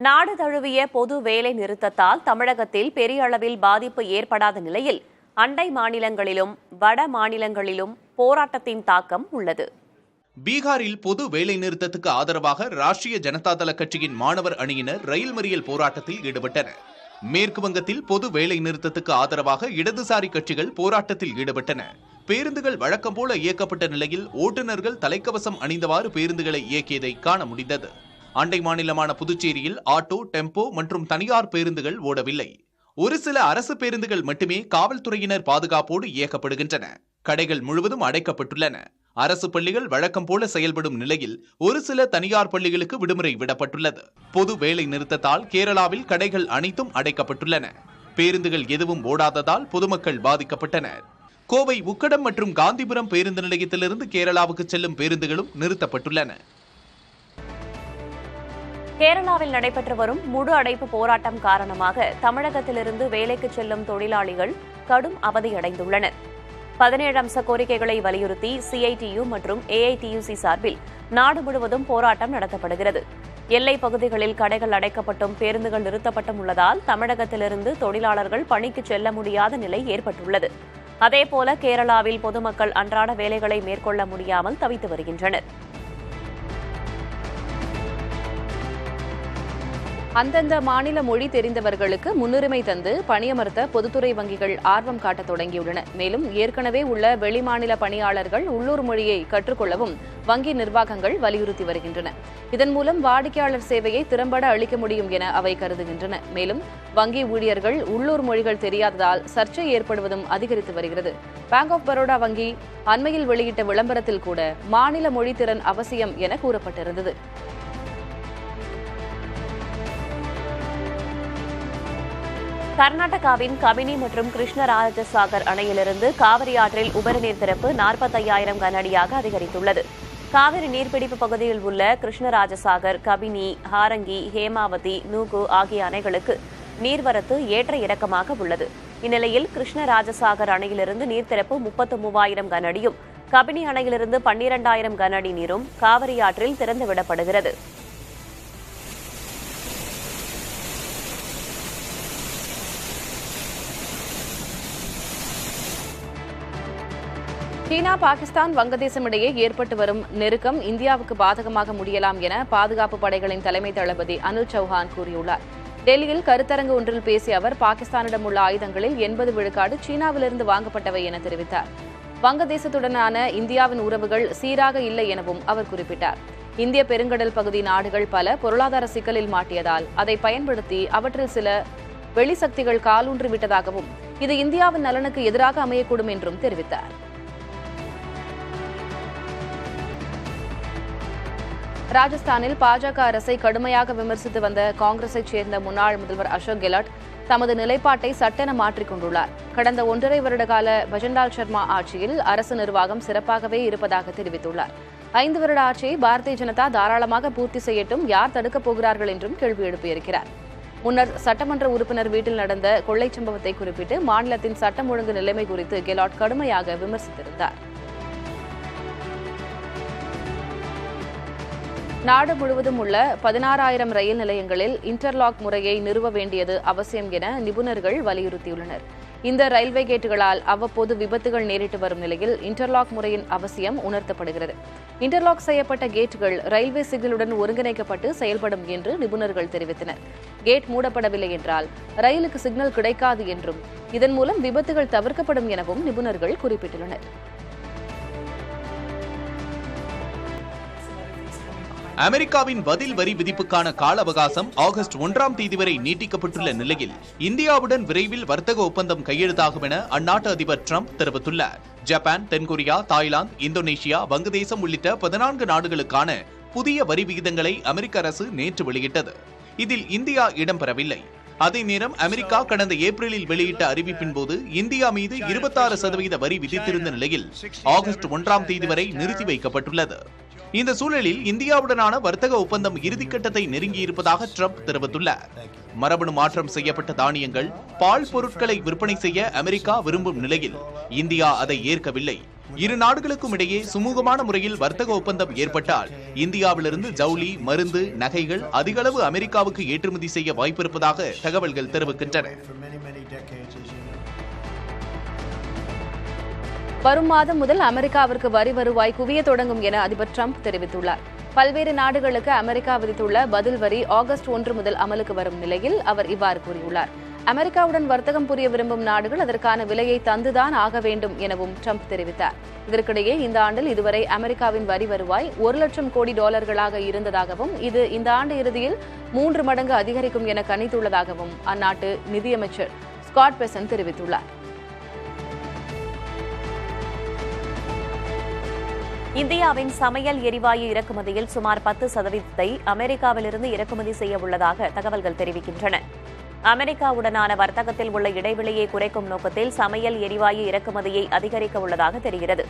நாடு தழுவிய பொது வேலை நிறுத்தத்தால் தமிழகத்தில் பெரிய அளவில் பாதிப்பு ஏற்படாத நிலையில் அண்டை மாநிலங்களிலும் வட மாநிலங்களிலும் போராட்டத்தின் தாக்கம் உள்ளது. பீகாரில் பொது வேலை நிறுத்தத்துக்கு ஆதரவாக ராஷ்டிரிய ஜனதா தள கட்சியின் மாணவர் அணியினர் ரயில் மறியல் போராட்டத்தில் ஈடுபட்டனர். மேற்கு வங்கத்தில் பொது வேலை நிறுத்தத்துக்கு ஆதரவாக இடதுசாரி கட்சிகள் போராட்டத்தில் ஈடுபட்டன. பேருந்துகள் வழக்கம் போல இயக்கப்பட்ட நிலையில் ஓட்டுநர்கள் தலைக்கவசம் அணிந்தவாறு பேருந்துகளை இயக்கியதை காண முடிந்தது. அண்டை மாநிலமான புதுச்சேரியில் ஆட்டோ, டெம்போ மற்றும் தனியார் பேருந்துகள் ஓடவில்லை. ஒரு சில அரசு பேருந்துகள் மட்டுமே காவல்துறையினர் பாதுகாப்போடு இயக்கப்படுகின்றன. கடைகள் முழுவதும் அடைக்கப்பட்டுள்ளன. அரசு பள்ளிகள் வழக்கம் போல செயல்படும் நிலையில் ஒரு சில தனியார் பள்ளிகளுக்கு விடுமுறை விடப்பட்டுள்ளது. பொது வேலை நிறுத்தத்தால் கேரளாவில் கடைகள் அனைத்தும் அடைக்கப்பட்டுள்ளன. பேருந்துகள் எதுவும் ஓடாததால் பொதுமக்கள் பாதிக்கப்பட்டனர். கோவை உக்கடம் மற்றும் காந்திபுரம் பேருந்து நிலையத்திலிருந்து கேரளாவுக்கு செல்லும் பேருந்துகளும் நிறுத்தப்பட்டுள்ளன. கேரளாவில் நடைபெற்று வரும் முழு அடைப்பு போராட்டம் காரணமாக தமிழகத்திலிருந்து வேலைக்கு செல்லும் தொழிலாளிகள் கடும் அவதியடைந்துள்ளனர். 17 அம்ச கோரிக்கைகளை வலியுறுத்தி சிஐடியு மற்றும் ஏஐடியுசி சார்பில் நாடு முழுவதும் போராட்டம் நடத்தப்படுகிறது. எல்லைப் பகுதிகளில் கடைகள் அடைக்கப்பட்டும் பேருந்துகள் நிறுத்தப்பட்டும் உள்ளதால் தமிழகத்திலிருந்து தொழிலாளர்கள் பணிக்கு செல்ல முடியாத நிலை ஏற்பட்டுள்ளது. அதேபோல கேரளாவில் பொதுமக்கள் அன்றாட வேலைகளை மேற்கொள்ள முடியாமல் தவித்து வருகின்றனர். அந்தந்த மாநில மொழி தெரிந்தவர்களுக்கு முன்னுரிமை தந்து பணியமர்த்த பொதுத்துறை வங்கிகள் ஆர்வம் காட்டத் தொடங்கியுள்ளன. மேலும் ஏற்கனவே உள்ள வெளிமாநில பணியாளர்கள் உள்ளூர் மொழியை கற்றுக்கொள்ளவும் வங்கி நிர்வாகங்கள் வலியுறுத்தி வருகின்றன. இதன் மூலம் வாடிக்கையாளர் சேவையை திறம்பட அளிக்க முடியும் என அவை கருதுகின்றன. மேலும் வங்கி ஊழியர்கள் உள்ளூர் மொழிகள் தெரியாததால் சர்ச்சை ஏற்படுவதும் அதிகரித்து வருகிறது. பேங்க் ஆஃப் பரோடா வங்கி அண்மையில் வெளியிட்ட விளம்பரத்தில் கூட மாநில மொழி திறன் அவசியம் என கூறப்பட்டிருந்தது. கர்நாடகாவின் கபினி மற்றும் கிருஷ்ணராஜசாகர் அணையிலிருந்து காவிரி ஆற்றில் உபரிநீர் திறப்பு 45,000 கனஅடியாக அதிகரித்துள்ளது. காவிரி நீர்பிடிப்பு பகுதியில் உள்ள கிருஷ்ணராஜசாகர், கபினி, ஹாரங்கி, ஹேமாவதி, நூகு ஆகிய அணைகளுக்கு நீர்வரத்து ஏற்ற இறக்கமாக உள்ளது. இந்நிலையில் கிருஷ்ணராஜசாகர் அணையிலிருந்து நீர்த்திறப்பு 33,000 கனஅடியும், கபினி அணையிலிருந்து 12,000 கனஅடி நீரும் காவிரி ஆற்றில் திறந்துவிடப்படுகிறது. சீனா, பாகிஸ்தான், வங்கதேசம் இடையே ஏற்பட்டு வரும் நெருக்கம் இந்தியாவுக்கு பாதகமாக முடியலாம் என பாதுகாப்பு படைகளின் தலைமை தளபதி அனில் சௌஹான் கூறியுள்ளார். டெல்லியில் கருத்தரங்கு ஒன்றில் பேசிய அவர் பாகிஸ்தானிடம் உள்ள ஆயுதங்களில் 80 விழுக்காடு சீனாவிலிருந்து வாங்கப்பட்டவை என தெரிவித்தார். வங்கதேசத்துடனான இந்தியாவின் உறவுகள் சீராக இல்லை எனவும் அவர் குறிப்பிட்டார். இந்திய பெருங்கடல் பகுதி நாடுகள் பல பொருளாதார சிக்கலில் மாட்டியதால் அதை பயன்படுத்தி அவற்றில் சில வெளிசக்திகள் காலூன்றி விட்டதாகவும் இது இந்தியாவின் நலனுக்கு எதிராக அமையக்கூடும் என்றும் தெரிவித்தார். ராஜஸ்தானில் பாஜக அரசை கடுமையாக விமர்சித்து வந்த காங்கிரஸைச் சேர்ந்த முன்னாள் முதல்வர் அசோக் கெலாட் தமது நிலைப்பாட்டை சட்டென மாற்றிக் கொண்டுள்ளார். கடந்த 1.5 வருட கால பஜன்லால் சர்மா ஆட்சியில் அரசு நிர்வாகம் சிறப்பாகவே இருப்பதாக தெரிவித்துள்ளார். 5 வருட ஆட்சியை பாரதிய ஜனதா தாராளமாக பூர்த்தி செய்யட்டும், யார் தடுக்கப் போகிறார்கள் என்றும் கேள்வி எழுப்பியிருக்கிறார். முன்னர் சட்டமன்ற உறுப்பினர் வீட்டில் நடந்த கொள்ளை சம்பவத்தை குறிப்பிட்டு மாநிலத்தின் சட்டம் ஒழுங்கு நிலைமை குறித்து கெலாட் கடுமையாக விமர்சித்திருந்தார். நாடு முழுவதும் உள்ள 16,000 ரயில் நிலையங்களில் இன்டர்லாக் முறையை நிறுவ வேண்டியது அவசியம் என நிபுணர்கள் வலியுறுத்தியுள்ளனர். இந்த ரயில்வே கேட்டுகளால் அவ்வப்போது விபத்துகள் நேரிட்டு வரும் நிலையில் இன்டர்லாக் முறையின் அவசியம் உணர்த்தப்படுகிறது. இன்டர்லாக் செய்யப்பட்ட கேட்டுகள் ரயில்வே சிக்னலுடன் ஒருங்கிணைக்கப்பட்டு செயல்படும் என்று நிபுணர்கள் தெரிவித்தனர். கேட் மூடப்படவில்லை என்றால் ரயிலுக்கு சிக்னல் கிடைக்காது என்றும் இதன் மூலம் விபத்துகள் தவிர்க்கப்படும் எனவும் நிபுணர்கள் குறிப்பிட்டுள்ளனர். அமெரிக்காவின் பதில் வரி விதிப்புக்கான கால அவகாசம் ஆகஸ்ட் 1ஆம் தேதி வரை நீட்டிக்கப்பட்டுள்ள நிலையில் இந்தியாவுடன் விரைவில் வர்த்தக ஒப்பந்தம் கையெழுத்தாகும் என அந்நாட்டு அதிபர் டிரம்ப் தெரிவித்துள்ளார். ஜப்பான், தென்கொரியா, தாய்லாந்து, இந்தோனேஷியா, வங்கதேசம் உள்ளிட்ட 14 நாடுகளுக்கான புதிய வரி விகிதங்களை அமெரிக்க அரசு நேற்று வெளியிட்டது. இதில் இந்தியா இடம்பெறவில்லை. அதே நேரம் அமெரிக்கா கடந்த ஏப்ரலில் வெளியிட்ட அறிவிப்பின் போது இந்தியா மீது 26% வரி விதித்திருந்த நிலையில் ஆகஸ்ட் 1ஆம் தேதி வரை நிறுத்தி வைக்கப்பட்டுள்ளது. இந்த சூழலில் இந்தியாவுடனான வர்த்தக ஒப்பந்தம் இறுதிக்கட்டத்தை நெருங்கியிருப்பதாக ட்ரம்ப் தெரிவித்துள்ளார். மரபணு மாற்றம் செய்யப்பட்ட தானியங்கள், பால் பொருட்களை விற்பனை செய்ய அமெரிக்கா விரும்பும் நிலையில் இந்தியா அதை ஏற்கவில்லை. இரு நாடுகளுக்கும் இடையே சுமூகமான முறையில் வர்த்தக ஒப்பந்தம் ஏற்பட்டால் இந்தியாவிலிருந்து ஜவுளி, மருந்து, நகைகள் அதிகளவு அமெரிக்காவுக்கு ஏற்றுமதி செய்ய வாய்ப்பிருப்பதாக தகவல்கள் தெரிவிக்கின்றன. வரும் மாதம் முதல் அமெரிக்காவிற்கு வரி வருவாய் குவிய தொடங்கும் என அதிபர் டிரம்ப் தெரிவித்துள்ளார். பல்வேறு நாடுகளுக்கு அமெரிக்கா விதித்துள்ள பதில் வரி ஆகஸ்ட் 1 முதல் அமலுக்கு வரும் நிலையில் அவர் இவ்வாறு கூறியுள்ளார். அமெரிக்காவுடன் வர்த்தகம் புரிய விரும்பும் நாடுகள் அதற்கான விலையை தந்துதான் ஆக வேண்டும் எனவும் ட்ரம்ப் தெரிவித்தார். இதற்கிடையே இந்த ஆண்டில் இதுவரை அமெரிக்காவின் வரி வருவாய் $1,00,000 கோடி இருந்ததாகவும் இது இந்த ஆண்டு இறுதியில் 3 மடங்கு அதிகரிக்கும் என கணித்துள்ளதாகவும் அந்நாட்டு நிதியமைச்சர் ஸ்காட் பெசன்ட் தெரிவித்துள்ளார். இந்தியாவின் சமையல் எரிவாயு இறக்குமதியில் சுமார் 10% அமெரிக்காவிலிருந்து இறக்குமதி செய்ய உள்ளதாக தகவல்கள் தெரிவிக்கின்றன. அமெரிக்காவுடனான வர்த்தகத்தில் உள்ள இடைவெளியை குறைக்கும் நோக்கத்தில் சமையல் எரிவாயு இறக்குமதியை அதிகரிக்க உள்ளதாக தெரிகிறது.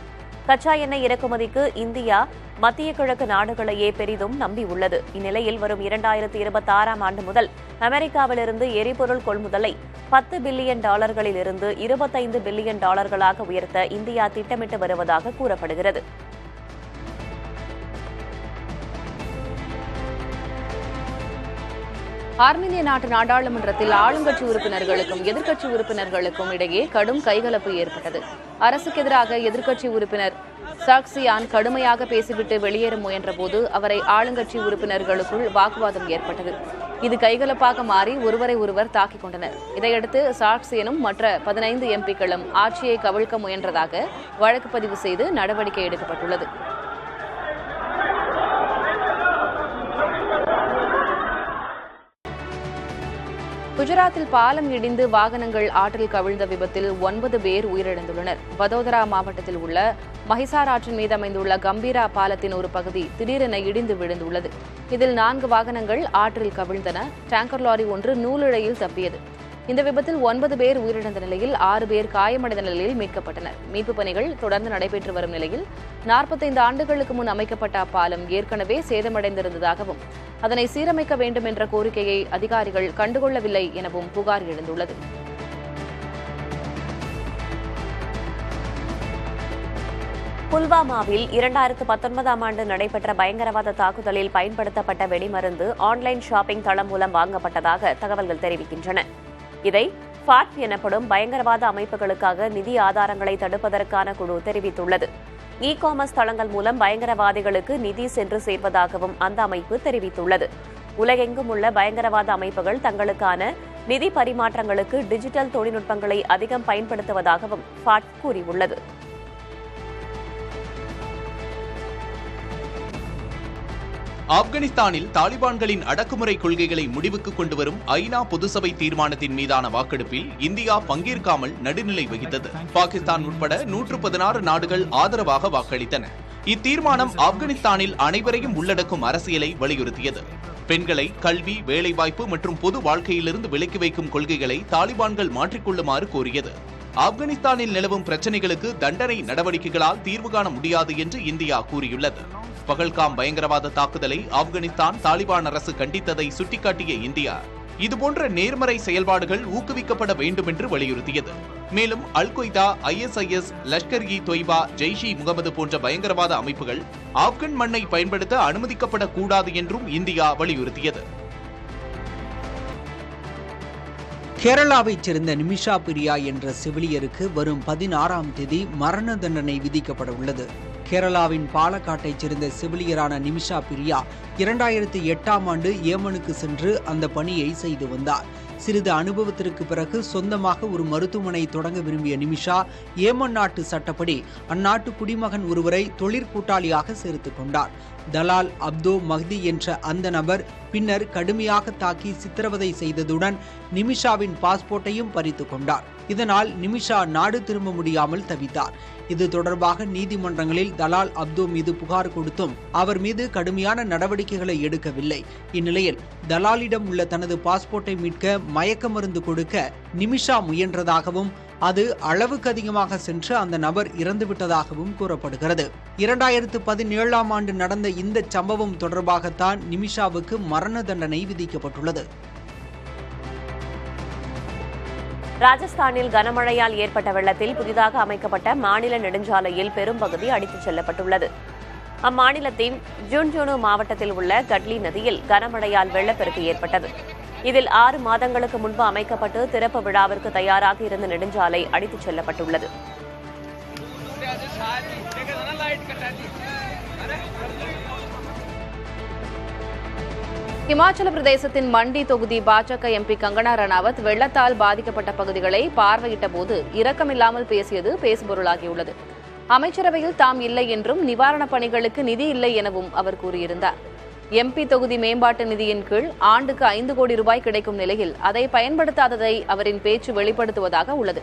கச்சா எண்ணெய் இறக்குமதிக்கு இந்தியா மத்திய கிழக்கு நாடுகளையே பெரிதும் நம்பியுள்ளது. இந்நிலையில் வரும் 2026ஆம் ஆண்டு முதல் அமெரிக்காவிலிருந்து எரிபொருள் கொள்முதலை $10 பில்லியன் இருந்து $25 பில்லியன் உயர்த்த இந்தியா திட்டமிட்டு வருவதாக கூறப்படுகிறது. ஆர்மீனிய நாட்டு நாடாளுமன்றத்தில் ஆளுங்கட்சி உறுப்பினர்களுக்கும் எதிர்க்கட்சி உறுப்பினர்களுக்கும் இடையே கடும் கைகலப்பு ஏற்பட்டது. அரசுக்கு எதிராக எதிர்க்கட்சி உறுப்பினர் சாக்சியான் கடுமையாக பேசிவிட்டு வெளியேற முயன்றபோது அவரை ஆளுங்கட்சி உறுப்பினர்களுக்குள் வாக்குவாதம் ஏற்பட்டது. இது கைகலப்பாக மாறி ஒருவரை ஒருவர் தாக்கிக் கொண்டனர். இதையடுத்து சாக்சியனும் மற்ற 15 எம்பிக்களும் ஆட்சியை கவிழ்க்க முயன்றதாக வழக்கு பதிவு செய்து நடவடிக்கை எடுக்கப்பட்டுள்ளது. குஜராத்தில் பாலம் இடிந்து வாகனங்கள் ஆற்றில் கவிழ்ந்த விபத்தில் 9 பேர் உயிரிழந்துள்ளனர். வதோதரா மாவட்டத்தில் உள்ள மஹிசார் ஆற்றின் மீது அமைந்துள்ள கம்பீரா பாலத்தின் ஒரு பகுதி திடீரென இடிந்து விழுந்துள்ளது. இதில் 4 வாகனங்கள் ஆற்றில் கவிழ்ந்தன. டேங்கர் லாரி ஒன்று நூலிழையில் தப்பியது. இந்த விபத்தில் 9 பேர் உயிரிழந்த நிலையில் 6 பேர் காயமடைந்த நிலையில் மீட்கப்பட்டனர். மீட்புப் பணிகள் தொடர்ந்து நடைபெற்று வரும் நிலையில் 45 ஆண்டுகளுக்கு முன் அமைக்கப்பட்ட அப்பாலம் ஏற்கனவே சேதமடைந்திருந்ததாகவும் அதனை சீரமைக்க வேண்டும் என்ற கோரிக்கையை அதிகாரிகள் கண்டுகொள்ளவில்லை எனவும் புகார் எழுந்துள்ளது. புல்வாமாவில் 2019ஆம் ஆண்டு நடைபெற்ற பயங்கரவாத தாக்குதலில் பயன்படுத்தப்பட்ட வெடிமருந்து ஆன்லைன் ஷாப்பிங் தளம் மூலம் வாங்கப்பட்டதாக தகவல்கள் தெரிவிக்கின்றன. இதை ஃபாட் எனப்படும் பயங்கரவாத அமைப்புகளுக்காக நிதி ஆதாரங்களை தடுப்பதற்கான குழு தெரிவித்துள்ளது. இ-காமர்ஸ் தளங்கள் மூலம் பயங்கரவாதிகளுக்கு நிதி சென்று சேர்வதாகவும் அந்த அமைப்பு தெரிவித்துள்ளது. உலகெங்கும் உள்ள பயங்கரவாத அமைப்புகள் தங்களுக்கான நிதி பரிமாற்றங்களுக்கு டிஜிட்டல் தொழில்நுட்பங்களை அதிகம் பயன்படுத்துவதாகவும் ஃபாட் கூறியுள்ளது. ஆப்கானிஸ்தானில் தாலிபான்களின் அடக்குமுறை கொள்கைகளை முடிவுக்கு கொண்டுவரும் ஐநா பொதுசபை தீர்மானத்தின் மீதான வாக்கெடுப்பில் இந்தியா பங்கேற்காமல் நடுநிலை வகித்தது. பாகிஸ்தான் உட்பட 116 நாடுகள் ஆதரவாக வாக்களித்தன. இத்தீர்மானம் ஆப்கானிஸ்தானில் அனைவரையும் உள்ளடக்கும் அரசியலை வலியுறுத்தியது. பெண்களை கல்வி, வேலைவாய்ப்பு மற்றும் பொது வாழ்க்கையிலிருந்து விலக்கி வைக்கும் கொள்கைகளை தாலிபான்கள் மாற்றிக்கொள்ளுமாறு கோரியது. ஆப்கானிஸ்தானில் நிலவும் பிரச்சினைகளுக்கு தண்டனை நடவடிக்கைகளால் தீர்வு காண முடியாது என்று இந்தியா கூறியுள்ளது. பகல்காம் பயங்கரவாத தாக்குதலை ஆப்கானிஸ்தான் தாலிபான் அரசு கண்டித்ததை சுட்டிக்காட்டிய இந்தியா இதுபோன்ற நேர்மறை செயல்பாடுகள் ஊக்குவிக்கப்பட வேண்டும் என்று வலியுறுத்தியது. மேலும் அல்-கொய்தா, ISIS, லஷ்கர்-இ-தொய்பா, ஜெய்ஷ்-இ-முகமது போன்ற பயங்கரவாத அமைப்புகள் ஆப்கான் மண்ணை பயன்படுத்த அனுமதிக்கப்படக்கூடாது என்றும் இந்தியா வலியுறுத்தியது. கேரளாவைச் சேர்ந்த நிமிஷா பிரியா என்ற செவிலியருக்கு வரும் 16ஆம் தேதி மரண தண்டனை விதிக்கப்பட உள்ளது. கேரளாவின் பாலக்காட்டைச் சேர்ந்த செவிலியரான நிமிஷா பிரியா 2008ஆம் ஆண்டு ஏமனுக்கு சென்று அந்த பணியை செய்து வந்தார். சிறிது அனுபவத்திற்கு பிறகு சொந்தமாக ஒரு மருத்துவமனை தொடங்க விரும்பிய நிமிஷா ஏமன் நாட்டு சட்டப்படி அந்நாட்டு குடிமகன் ஒருவரை தொழிற்கூட்டாளியாக சேர்த்துக் கொண்டார். தலால் அப்தோ மஹ்தி என்ற அந்த நபர் பின்னர் கடுமையாக தாக்கி சித்திரவதை செய்ததுடன் நிமிஷாவின் பாஸ்போர்ட்டையும் பறித்து கொண்டார். இதனால் நிமிஷா நாடு திரும்ப முடியாமல் தவித்தார். இது தொடர்பாக நீதிமன்றங்களில் தலால் அப்தோ மீது புகார் கொடுத்தும் அவர் மீது கடுமையான நடவடிக்கைகளை எடுக்கவில்லை. இந்நிலையில் தலாலிடம் உள்ள தனது பாஸ்போர்ட்டை மீட்க மயக்க மருந்து கொடுக்க நிமிஷா முயன்றதாகவும் அது அளவுக்கு அதிகமாக சென்று அந்த நபர் இறந்துவிட்டதாகவும் கூறப்படுகிறது. 2017ஆம் ஆண்டு நடந்த இந்த சம்பவம் தொடர்பாகத்தான் நிமிஷாவுக்கு மரண தண்டனை விதிக்கப்பட்டுள்ளது. ராஜஸ்தானில் கனமழையால் ஏற்பட்ட வெள்ளத்தில் புதிதாக அமைக்கப்பட்ட மாநில நெடுஞ்சாலையில் பெரும்பகுதி அடித்துச் செல்லப்பட்டுள்ளது. அம்மாநிலத்தின் ஜுன்ஜுனு மாவட்டத்தில் உள்ள கட்லி நதியில் கனமழையால் வெள்ளப்பெருக்கு ஏற்பட்டது. இதில் 6 மாதங்களுக்கு முன்பு அமைக்கப்பட்டு திறப்பு விழாவிற்கு தயாராக இருந்த நெடுஞ்சாலை அடித்துச் செல்லப்பட்டுள்ளது. இமாச்சல பிரதேசத்தின் மண்டி தொகுதி பாஜக எம்பி கங்கனா ரணாவத் வெள்ளத்தால் பாதிக்கப்பட்ட பகுதிகளை பார்வையிட்ட போது இரக்கமில்லாமல் பேசியது பேசுபொருளாகியுள்ளது. அமைச்சரவையில் தாம் இல்லை என்றும் நிவாரணப் பணிகளுக்கு நிதி இல்லை எனவும் அவர் கூறியிருந்தார். எம்பி தொகுதி மேம்பாட்டு நிதியின் கீழ் ஆண்டுக்கு 5 கோடி ரூபாய் கிடைக்கும் நிலையில் அதை பயன்படுத்தாததை அவரின் பேச்சு வெளிப்படுத்துவதாக உள்ளது.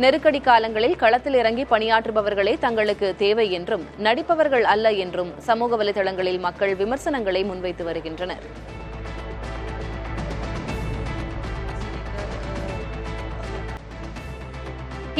நெருக்கடி காலங்களில் களத்தில் இறங்கி பணியாற்றுபவர்களே தங்களுக்கு தேவை என்றும் நடிப்பவர்கள் அல்ல என்றும் சமூக வலைதளங்களில் மக்கள் விமர்சனங்களை முன்வைத்து வருகின்றனர்.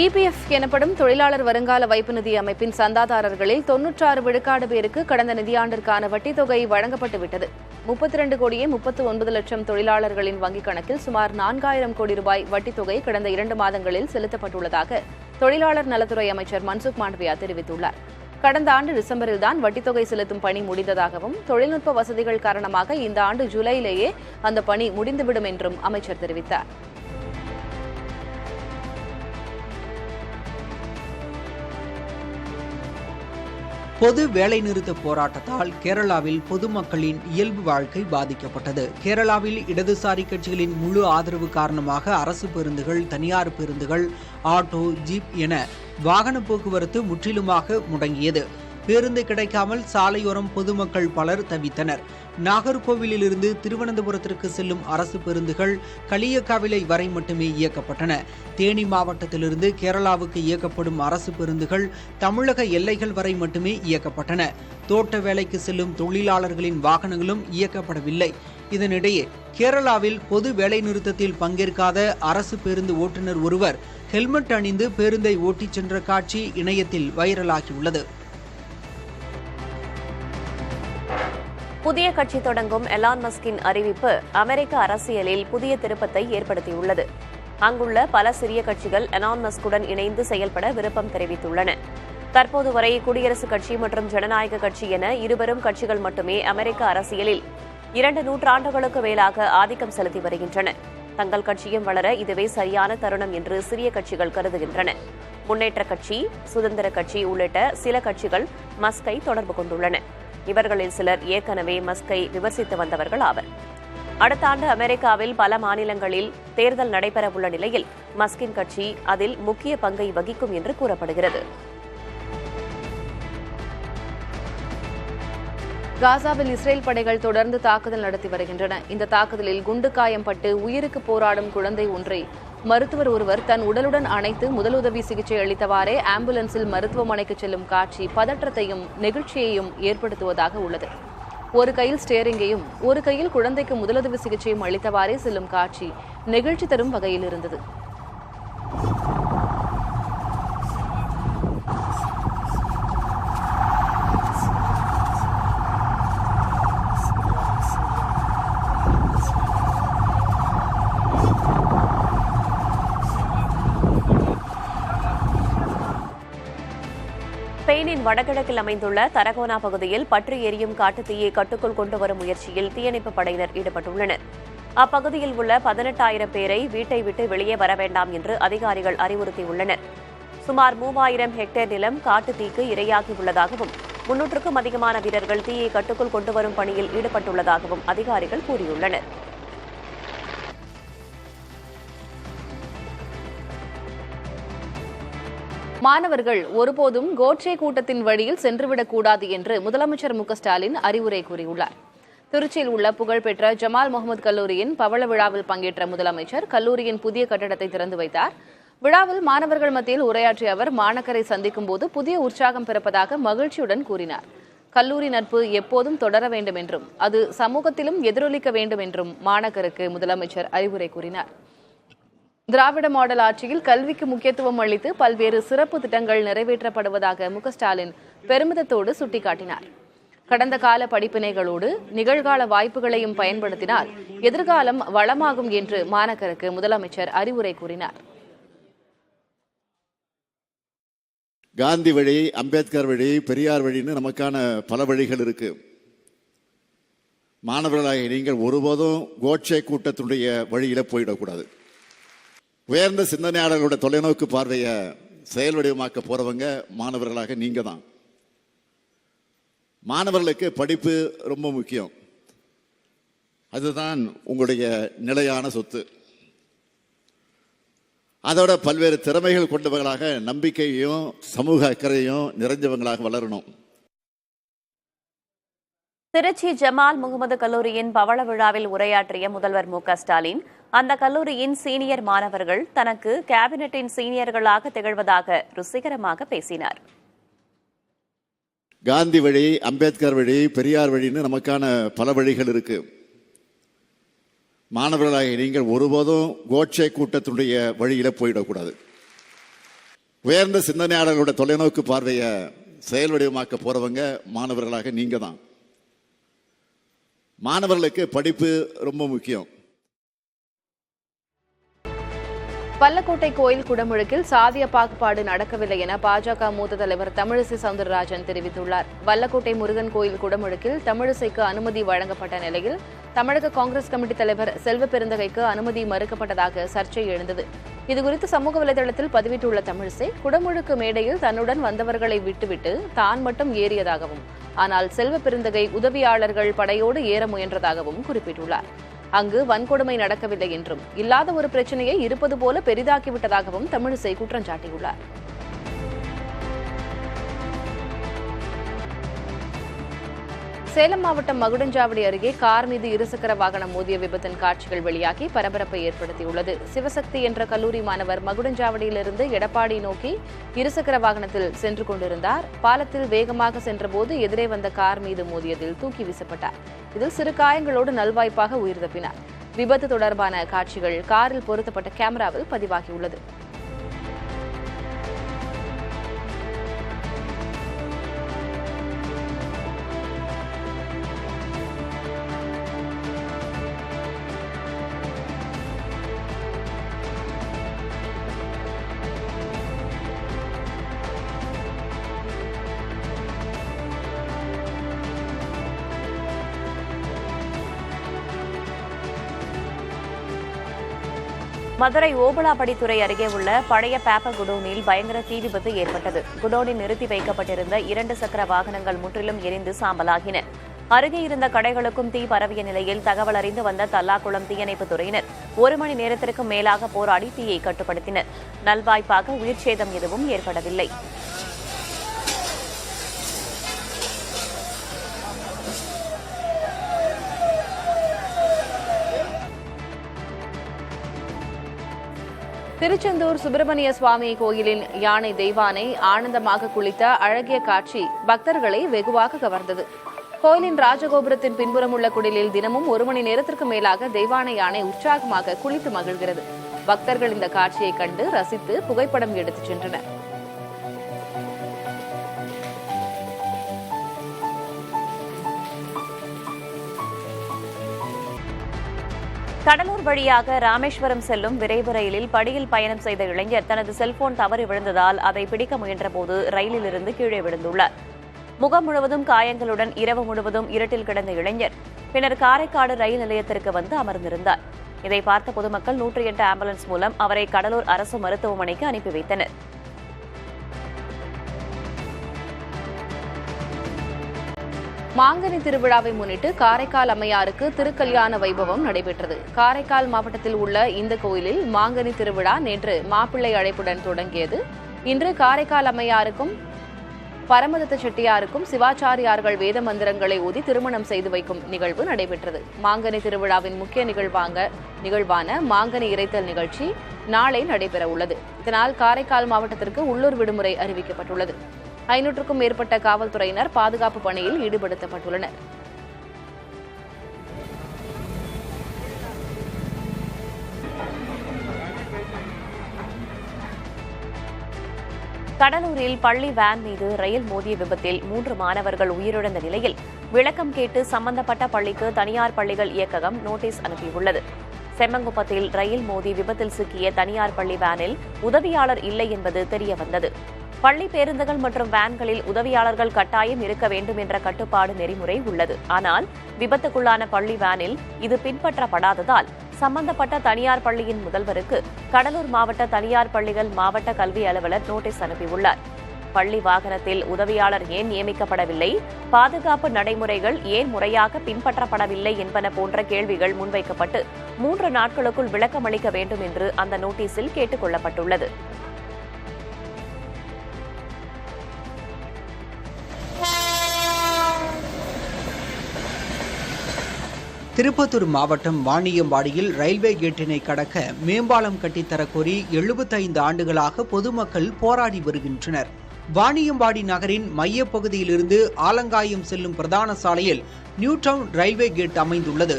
EPF எனப்படும் தொழிலாளர் வருங்கால வைப்பு நிதி அமைப்பின் சந்தாதாரர்களில் 96 விழுக்காடு பேருக்கு கடந்த நிதியாண்டிற்கான வட்டித் தொகை வழங்கப்பட்டுவிட்டது. 32 கோடியே 39 லட்சம் தொழிலாளர்களின் வங்கிக் கணக்கில் சுமார் 4000 கோடி ரூபாய் வட்டித் தொகை கடந்த 2 மாதங்களில் செலுத்தப்பட்டுள்ளதாக தொழிலாளர் நலத்துறை அமைச்சர் மன்சுக் மாண்டவியா தெரிவித்துள்ளார். கடந்த ஆண்டு டிசம்பரில்தான் வட்டித் தொகை செலுத்தும் பணி முடிந்ததாகவும் தொழில்நுட்ப வசதிகள் காரணமாக இந்த ஆண்டு ஜூலையிலேயே அந்த பணி முடிந்துவிடும் என்றும் அமைச்சர் தெரிவித்தார். பொது வேலைநிறுத்த போராட்டத்தால் கேரளாவில் பொதுமக்களின் இயல்பு வாழ்க்கை பாதிக்கப்பட்டது. கேரளாவில் இடதுசாரி கட்சிகளின் முழு ஆதரவு காரணமாக அரசு பேருந்துகள், தனியார் பேருந்துகள், ஆட்டோ, ஜீப் என வாகன போக்குவரத்து முற்றிலுமாக முடங்கியது. பேருந்து கிடைக்காமல் சாலையோரம் பொதுமக்கள் பலர் தவித்தனர். நாகர்கோவிலிருந்து திருவனந்தபுரத்திற்கு செல்லும் அரசு பேருந்துகள் களியக்காவிளை வரை மட்டுமே இயக்கப்பட்டன. தேனி மாவட்டத்திலிருந்து கேரளாவுக்கு இயக்கப்படும் அரசு பேருந்துகள் தமிழக எல்லைகள் வரை மட்டுமே இயக்கப்பட்டன. தோட்ட வேலைக்கு செல்லும் தொழிலாளர்களின் வாகனங்களும் இயக்கப்படவில்லை. இதனிடையே கேரளாவில் பொது வேலைநிறுத்தத்தில் பங்கேற்காத அரசு பேருந்து ஓட்டுநர் ஒருவர் ஹெல்மெட் அணிந்து பேருந்தை ஓட்டிச் சென்ற காட்சி இணையத்தில் வைரலாகியுள்ளது. புதிய கட்சி தொடங்கும் எலான் மஸ்கின் அறிவிப்பு அமெரிக்க அரசியலில் புதிய திருப்பத்தை ஏற்படுத்தியுள்ளது. அங்குள்ள பல சிறிய கட்சிகள் எலான் மஸ்குடன் இணைந்து செயல்பட விருப்பம் தெரிவித்துள்ளன. தற்போது வரை குடியரசுக் கட்சி மற்றும் ஜனநாயக கட்சி என இருவரும் கட்சிகள் மட்டுமே அமெரிக்க அரசியலில் 2 நூற்றாண்டுகளுக்கு மேலாக ஆதிக்கம் செலுத்தி வருகின்றன. தங்கள் கட்சியும் வளர இதுவே சரியான தருணம் என்று சிறிய கட்சிகள் கருதுகின்றன. முன்னேற்ற கட்சி, சுதந்திர கட்சி உள்ளிட்ட சில கட்சிகள் மஸ்கை தொடர்பு கொண்டுள்ளன. இவர்களில் சிலர் ஏற்கனவே மஸ்கை விமர்சித்து வந்தவர்கள் ஆவர். அடுத்த ஆண்டு அமெரிக்காவில் பல மாநிலங்களில் தேர்தல் நடைபெறவுள்ள நிலையில் மஸ்கின் கட்சி அதில் முக்கிய பங்கை வகிக்கும் என்று கூறப்படுகிறது. காசாவில் இஸ்ரேல் படைகள் தொடர்ந்து தாக்குதல் நடத்தி வருகின்றன. இந்த தாக்குதலில் குண்டு காயம்பட்டு உயிருக்கு போராடும் குழந்தை ஒன்றை மருத்துவர் ஒருவர் தன் உடலுடன் அணைத்து முதலுதவி சிகிச்சை அளித்தவாறே ஆம்புலன்ஸில் மருத்துவமனைக்கு செல்லும் காட்சி பதற்றத்தையும் நெகிழ்ச்சியையும் ஏற்படுத்துவதாக உள்ளது. ஒரு கையில் ஸ்டேரிங்கையும் ஒரு கையில் குழந்தைக்கு முதலுதவி சிகிச்சையும் அளித்தவாறே செல்லும் காட்சி நெகிழ்ச்சி தரும் வகையில் இருந்தது. ஸ்பெயினின் வடகிழக்கில் அமைந்துள்ள தரகோனா பகுதியில் பற்றி எரியும் காட்டுத்தீயை கட்டுக்குள் கொண்டு வரும் முயற்சியில் தீயணைப்புப் படையினர் ஈடுபட்டுள்ளனர். அப்பகுதியில் உள்ள 18,000 பேரை வீட்டை விட்டு வெளியே வர வேண்டாம் என்று அதிகாரிகள் அறிவுறுத்தியுள்ளனர். சுமார் 3000 ஹெக்டேர் நிலம் காட்டுத்தீக்கு இரையாகியுள்ளதாகவும் 300க்கும் அதிகமான வீரர்கள் தீயை கட்டுக்குள் கொண்டு வரும் பணியில் ஈடுபட்டுள்ளதாகவும் அதிகாரிகள் கூறியுள்ளனர். மாணவர்கள் ஒருபோதும் கோட்சே கூட்டத்தின் வழியில் சென்றுவிடக்கூடாது என்று முதலமைச்சர் மு.க.ஸ்டாலின் அறிவுரை கூறியுள்ளார். திருச்சியில் உள்ள புகழ்பெற்ற ஜமால் முகமது கல்லூரியின் பவள விழாவில் பங்கேற்ற முதலமைச்சர் கல்லூரியின் புதிய கட்டடத்தை திறந்து வைத்தார். விழாவில் மாணவர்கள் மத்தியில் உரையாற்றிய அவர் மாணக்கரை சந்திக்கும் போது புதிய உற்சாகம் பிறப்பதாக மகிழ்ச்சியுடன் கூறினார். கல்லூரி நட்பு எப்போதும் தொடர வேண்டும் என்றும் அது சமூகத்திலும் எதிரொலிக்க வேண்டும் என்றும் மாணக்கருக்கு முதலமைச்சர் அறிவுரை கூறினார். திராவிட மாடல் ஆட்சியில் கல்விக்கு முக்கியத்துவம் அளித்து பல்வேறு சிறப்பு திட்டங்கள் நிறைவேற்றப்படுவதாக மு.க.ஸ்டாலின் பெருமிதத்தோடு சுட்டிக்காட்டினார். கடந்த கால படிப்பினைகளோடு நிகழ்கால வாய்ப்புகளையும் பயன்படுத்தினால் எதிர்காலம் வளமாகும் என்று மாணக்கருக்கு முதலமைச்சர் அறிவுரை கூறினார். காந்தி வழி, அம்பேத்கர் வழி, பெரியார் வழின்னு நமக்கான பல வழிகள் இருக்கு. மாணவர்களாகிய நீங்கள் ஒருபோதும் கோட்சே கூட்டத்துடைய வழியில போயிடக்கூடாது. உயர்ந்த சிந்தனையாளர்களோட தொலைநோக்கு பார்வையை செயல் வடிவமாக்க போறவங்க மாணவர்களாக நீங்க தான். மாணவர்களுக்கு படிப்பு ரொம்ப முக்கியம். அதுதான் உங்களுடைய நிலையான சொத்து. அதோட பல்வேறு திறமைகள் கொண்டவர்களாக, நம்பிக்கையையும் சமூக அக்கறையும் நிறைஞ்சவங்களாக வளரணும். திருச்சி ஜமால் முகமது கல்லூரியின் பவள விழாவில் உரையாற்றிய முதல்வர் மு.க.ஸ்டாலின், அந்த கல்லூரியின் சீனியர் மாணவர்கள் தனக்கு கேபினெட்டின் சீனியர்களாக திகழ்வதாக ருசிகரமாக பேசினார். காந்தி வழி, அம்பேத்கர் வழி, பெரியார் வழின்னு நமக்கான பல வழிகள் இருக்கு. மாணவர்களாகிய நீங்கள் ஒருபோதும் கோட்சே கூட்டத்துடைய வழியில போயிடக்கூடாது. உயர்ந்த சிந்தனையாளர்களோட தொலைநோக்கு பார்வையை செயல் வடிவமாக்க போறவங்க மாணவர்களாக நீங்க தான். மாணவர்களுக்கு படிப்பு ரொம்ப முக்கியம். பள்ளக்கோட்டை கோயில் குடமுழுக்கில் சாதிய பாகுபாடு நடக்கவில்லை என பாஜக மூத்த தலைவர் தமிழிசை சவுந்தரராஜன் தெரிவித்துள்ளார். வல்லக்கோட்டை முருகன் கோயில் குடமுழுக்கில் தமிழிசைக்கு அனுமதி வழங்கப்பட்ட நிலையில் தமிழக காங்கிரஸ் கமிட்டி தலைவர் செல்வ பெருந்தகைக்கு அனுமதி மறுக்கப்பட்டதாக சர்ச்சை எழுந்தது. இதுகுறித்து சமூக வலைதளத்தில் பதிவிட்டுள்ள தமிழிசை, குடமுழுக்கு மேடையில் தன்னுடன் வந்தவர்களை விட்டுவிட்டு தான் மட்டும் ஏறியதாகவும், ஆனால் செல்வ பெருந்தகை உதவியாளர்கள் படையோடு ஏற முயன்றதாகவும் குறிப்பிட்டுள்ளார். அங்கு வன்கொடுமை நடக்கவில்லை என்றும், இல்லாத ஒரு பிரச்சனையை இருப்பது போல பெரிதாக்கிவிட்டதாகவும் தமிழிசை குற்றம் சாட்டியுள்ளார். சேலம் மாவட்டம் மகுடஞ்சாவடி அருகே கார் மீது இருசக்கர வாகனம் மோதிய விபத்தின் காட்சிகள் வெளியாகி பரபரப்பை ஏற்படுத்தியுள்ளது. சிவசக்தி என்ற கல்லூரி மாணவர் மகுடஞ்சாவடியிலிருந்து எடப்பாடி நோக்கி இருசக்கர வாகனத்தில் சென்று கொண்டிருந்தார். பாலத்தில் வேகமாக சென்றபோது எதிரே வந்த கார் மீது மோதியதில் தூக்கி வீசப்பட்டார். இதில் சிறு காயங்களோடு நல்வாய்ப்பாக உயிர் தப்பினார். விபத்து தொடர்பான காட்சிகள் காரில் பொருத்தப்பட்ட கேமராவில் பதிவாகியுள்ளது. மதுரை ஓபளாபடித்துறை அருகே உள்ள பழைய பேப்ப குடோனில் பயங்கர தீ விபத்து ஏற்பட்டது. குடோனில் நிறுத்தி வைக்கப்பட்டிருந்த 2 சக்கர வாகனங்கள் முற்றிலும் எரிந்து சாம்பலாகின. அருகே இருந்த கடைகளுக்கும் தீ பரவிய நிலையில் தகவல் அறிந்து வந்த தல்லாக்குளம் தீயணைப்புத் துறையினர் 1 மணி நேரத்திற்கும் மேலாக போராடி தீயை கட்டுப்படுத்தினர். நல்வாய்ப்பாக உயிர் சேதம் எதுவும் ஏற்படவில்லை. திருச்செந்தூர் சுப்பிரமணிய சுவாமி கோயிலின் யானை தெய்வானை ஆனந்தமாக குளித்த அழகிய காட்சி பக்தர்களை வெகுவாக கவர்ந்தது. கோயிலின் ராஜகோபுரத்தின் பின்புறம் உள்ள குடிலில் தினமும் 1 மணி நேரத்திற்கு மேலாக தெய்வானை யானை உற்சாகமாக குளித்து மகிழ்கிறது. பக்தர்கள் இந்த காட்சியை கண்டு ரசித்து புகைப்படம் எடுத்துச் சென்றனர். கடலூர் வழியாக ராமேஸ்வரம் செல்லும் விரைவு ரயிலில் படியில் பயணம் செய்த இளைஞர் தனது செல்போன் தவறி விழுந்ததால் அதை பிடிக்க முயன்றபோது ரயிலிலிருந்து கீழே விழுந்துள்ளார். முகம் முழுவதும் காயங்களுடன் இரவு முழுவதும் இருட்டில் கிடந்த இளைஞர் பின்னர் காரைக்காடு ரயில் நிலையத்திற்கு வந்து அமர்ந்திருந்தார். இதை பார்த்த பொதுமக்கள் 108 ஆம்புலன்ஸ் மூலம் அவரை கடலூர் அரசு மருத்துவமனைக்கு அனுப்பி வைத்தனர். மாங்கனி திருவிழாவை முன்னிட்டு காரைக்கால் அம்மையாருக்கு திருக்கல்யாண வைபவம் நடைபெற்றது. காரைக்கால் மாவட்டத்தில் உள்ள இந்த கோயிலில் மாங்கனி திருவிழா நேற்று மாப்பிள்ளை அழைப்புடன் தொடங்கியது. இன்று காரைக்கால் அம்மையாருக்கும் பரமதத்த செட்டியாருக்கும் சிவாச்சாரியார்கள் வேத மந்திரங்களை ஓதி திருமணம் செய்து வைக்கும் நிகழ்வு நடைபெற்றது. மாங்கனி திருவிழாவின் முக்கிய நிகழ்வான மாங்கனி இறைத்தல் நிகழ்ச்சி நாளை நடைபெற உள்ளது. இதனால் காரைக்கால் மாவட்டத்திற்கு உள்ளூர் விடுமுறை அறிவிக்கப்பட்டுள்ளது. 500க்கும் மேற்பட்ட காவல்துறையினர் பாதுகாப்பு பணியில் ஈடுபடுத்தப்பட்டுள்ளனர். கடலூரில் பள்ளி வேன் மீது ரயில் மோதிய விபத்தில் 3 மாணவர்கள் உயிரிழந்த நிலையில் விளக்கம் கேட்டு சம்பந்தப்பட்ட பள்ளிக்கு தனியார் பள்ளிகள் இயக்ககம் நோட்டீஸ் அனுப்பியுள்ளது. செம்மங்குப்பத்தில் ரயில் மோதி விபத்தில் சிக்கிய தனியார் பள்ளி வேனில் உதவியாளர் இல்லை என்பது தெரியவந்தது. பள்ளி பேருந்துகள் மற்றும் வேன்களில் உதவியாளர்கள் கட்டாயம் இருக்க வேண்டும் என்ற கட்டுப்பாடு நெறிமுறை உள்ளது. ஆனால் விபத்துக்குள்ளான பள்ளி வேனில் இது பின்பற்றப்படாததால் சம்பந்தப்பட்ட தனியார் பள்ளியின் முதல்வருக்கு கடலூர் மாவட்ட தனியார் பள்ளிகள் மாவட்ட கல்வி அலுவலர் நோட்டீஸ் அனுப்பியுள்ளார். பள்ளி வாகனத்தில் உதவியாளர் ஏன் நியமிக்கப்படவில்லை, பாதுகாப்பு நடைமுறைகள் ஏன் முறையாக பின்பற்றப்படவில்லை என்பன போன்ற கேள்விகள் முன்வைக்கப்பட்டு 3 நாட்களுக்குள் விளக்கம் அளிக்க வேண்டும் என்று அந்த நோட்டீஸில் கேட்டுக் கொள்ளப்பட்டுள்ளது. திருப்பத்தூர் மாவட்டம் வாணியம்பாடியில் ரயில்வே கேட்டினை கடக்க மேம்பாலம் கட்டித்தரக்கோரி 75 ஆண்டுகளாக பொதுமக்கள் போராடி வருகின்றனர். வாணியம்பாடி நகரின் மையப்பகுதியிலிருந்து ஆலங்காயம் செல்லும் பிரதான சாலையில் நியூ டவுன் ரயில்வே கேட் அமைந்துள்ளது.